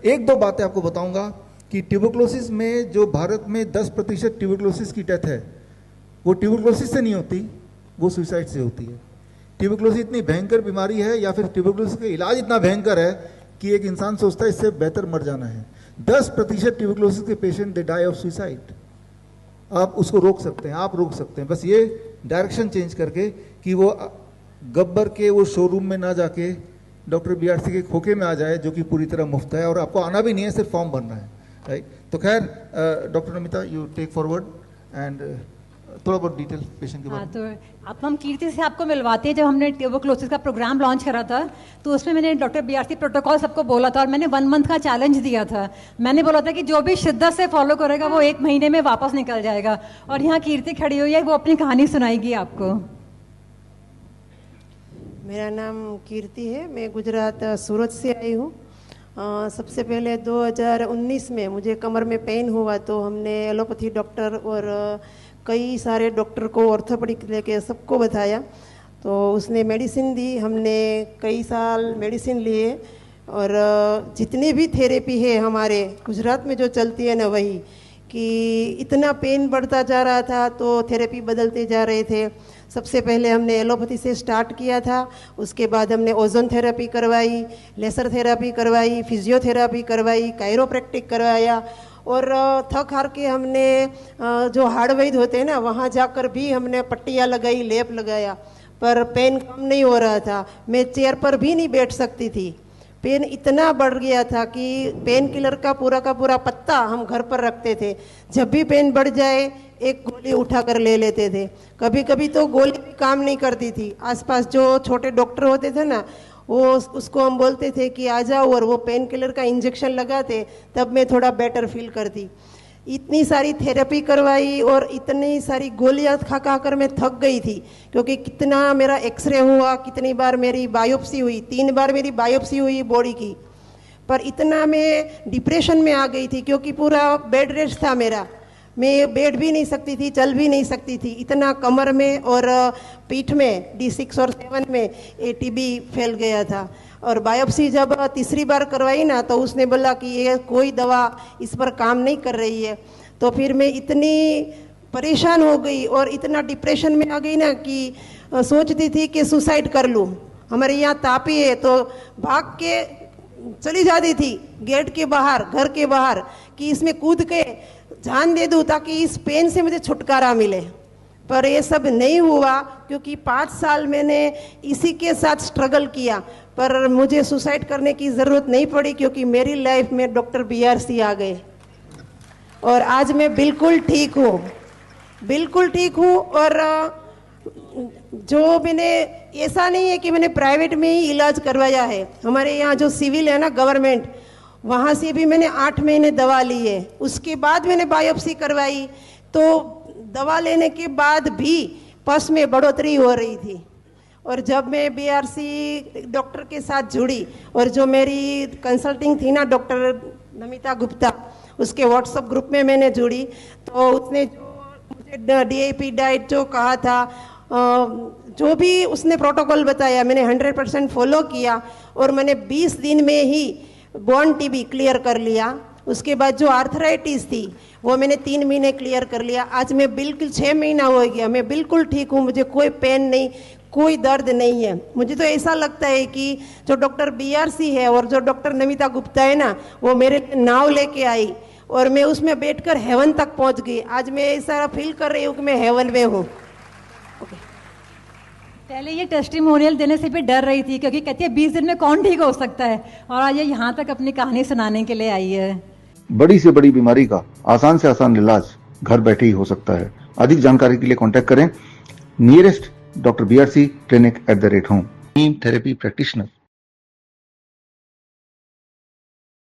एक दो बातें आपको बताऊंगा कि ट्यूबरक्लोसिस में जो भारत में 10% ट्यूबरक्लोसिस की डेथ है, वो ट्यूबरक्लोसिस से नहीं होती, वो सुसाइड से होती है। ट्यूबरक्लोसिस इतनी भयंकर बीमारी है, या फिर ट्यूबरक्लोसिस का इलाज इतना भयंकर है कि एक इंसान सोचता है इससे बेहतर मर जाना है। 10% ट्यूबरक्लोसिस के patient they die of suicide. आप उसको रोक सकते हैं, आप रोक सकते हैं, बस ये डायरेक्शन चेंज करके कि वो गब्बर के वो शोरूम में ना जाके डॉक्टर बीआरसी के खोखे में आ जाए, जो कि पूरी तरह मुफ्त है और आपको आना भी नहीं है, सिर्फ फॉर्म भरना है, राइट। तो खैर doctor Namita, you take forward and थोड़ा बहुत डिटेल पेशेंट के बारे में। तो अब हम कीर्ति से आपको मिलवाते हैं। जब हमने ट्यूबरक्लोसिस का प्रोग्राम लॉन्च करा था तो उसमें मैंने डॉक्टर बीआरसी प्रोटोकॉल सबको बोला था, और मैंने 1 मंथ का चैलेंज दिया था। मैंने बोला था कि जो भी शिद्दत से फॉलो करेगा वो 1 महीने में वापस निकल जाएगा। और यहाँ कीर्ति खड़ी हुई है, वो अपनी कहानी सुनाएगी आपको। मेरा नाम कीर्ति है, मैं गुजरात सूरत से आई हूँ। सबसे पहले 2019 में मुझे कमर में पेन हुआ, तो हमने एलोपैथी डॉक्टर और कई सारे डॉक्टर को, ऑर्थोपेडिक लेके सबको बताया, तो उसने मेडिसिन दी। हमने कई साल मेडिसिन लिए, और जितनी भी थेरेपी है हमारे गुजरात में जो चलती है ना, वही कि इतना पेन बढ़ता जा रहा था तो थेरेपी बदलते जा रहे थे। सबसे पहले हमने एलोपैथी से स्टार्ट किया था, उसके बाद हमने ओजोन थेरेपी करवाई, लेसर थेरेपी करवाई, फिजियोथेरेपी करवाई, कायरोप्रैक्टिक करवाया, और थक हार के हमने जो हार्ड वैद्य होते हैं ना, वहाँ जाकर भी हमने पट्टियाँ लगाई, लेप लगाया, पर पेन कम नहीं हो रहा था। मैं चेयर पर भी नहीं बैठ सकती थी, पेन इतना बढ़ गया था कि पेन किलर का पूरा पत्ता हम घर पर रखते थे। जब भी पेन बढ़ जाए एक गोली उठा कर ले लेते थे। कभी कभी तो गोली भी काम नहीं करती थी। आसपास जो छोटे डॉक्टर होते थे ना, वो उसको हम बोलते थे कि आ जाओ, और वो पेन किलर का इंजेक्शन लगाते, तब मैं थोड़ा बेटर फील करती। इतनी सारी थेरेपी करवाई और इतनी सारी गोलियां खा खा कर मैं थक गई थी, क्योंकि कितना मेरा एक्सरे हुआ, कितनी बार मेरी बायोप्सी हुई, 3 बार मेरी बायोप्सी हुई बॉडी की। पर इतना मैं डिप्रेशन में आ गई थी, क्योंकि पूरा बेड रेस्ट था मेरा। मैं बैठ भी नहीं सकती थी, चल भी नहीं सकती थी, इतना कमर में और पीठ में D6 और 7 में ATB फैल गया था। और बायोप्सी जब तीसरी बार करवाई ना, तो उसने बोला कि ये कोई दवा इस पर काम नहीं कर रही है। तो फिर मैं इतनी परेशान हो गई और इतना डिप्रेशन में आ गई ना कि सोचती थी कि सुसाइड कर लूँ। हमारे यहाँ तापी है, तो भाग के चली जाती थी गेट के बाहर, घर के बाहर, कि इसमें कूद के जान दे दूँ ताकि इस पेन से मुझे छुटकारा मिले। पर ये सब नहीं हुआ, क्योंकि 5 साल मैंने इसी के साथ स्ट्रगल किया, पर मुझे सुसाइड करने की ज़रूरत नहीं पड़ी, क्योंकि मेरी लाइफ में डॉक्टर बीआरसी आ गए और आज मैं बिल्कुल ठीक हूँ, बिल्कुल ठीक हूँ। और जो मैंने, ऐसा नहीं है कि मैंने प्राइवेट में ही इलाज करवाया है। हमारे यहाँ जो सिविल है ना, गवर्नमेंट, वहाँ से भी मैंने 8 महीने दवा ली है। उसके बाद मैंने बायोप्सी करवाई, तो दवा लेने के बाद भी पस में बढ़ोतरी हो रही थी। और जब मैं बीआरसी डॉक्टर के साथ जुड़ी, और जो मेरी कंसल्टिंग थी ना डॉक्टर नमिता गुप्ता, उसके व्हाट्सएप ग्रुप में मैंने जुड़ी, तो उसने जो मुझे DAP डाइट जो कहा था, जो भी उसने प्रोटोकॉल बताया, मैंने 100% फॉलो किया, और मैंने 20 दिन में ही बोन TB क्लियर कर लिया। उसके बाद जो आर्थराइटिस थी वो मैंने 3 महीने क्लियर कर लिया। आज मैं बिल्कुल 6 महीना हो गया, मैं बिल्कुल ठीक हूँ, मुझे कोई पेन नहीं, कोई दर्द नहीं है। मुझे तो ऐसा लगता है कि जो डॉक्टर बीआरसी है और जो डॉक्टर नमिता गुप्ता है ना, वो मेरे नाव लेके आई और मैं उसमें बैठकर हेवन तक पहुँच गई। आज मैं ऐसा फील कर रही हूँ कि मैं हेवन में हूँ। पहले ये टेस्टिमोनियल देने से भी डर रही थी, क्योंकि कहती है 20 दिन में कौन ठीक हो सकता है, और आज ये यहाँ तक अपनी कहानी सुनाने के लिए आई है। बड़ी से बड़ी बीमारी का आसान से आसान इलाज घर बैठे ही हो सकता है। अधिक जानकारी के लिए कांटेक्ट करें nearest doctor BRC clinic @home। नीम थेरेपी प्रैक्टिशनर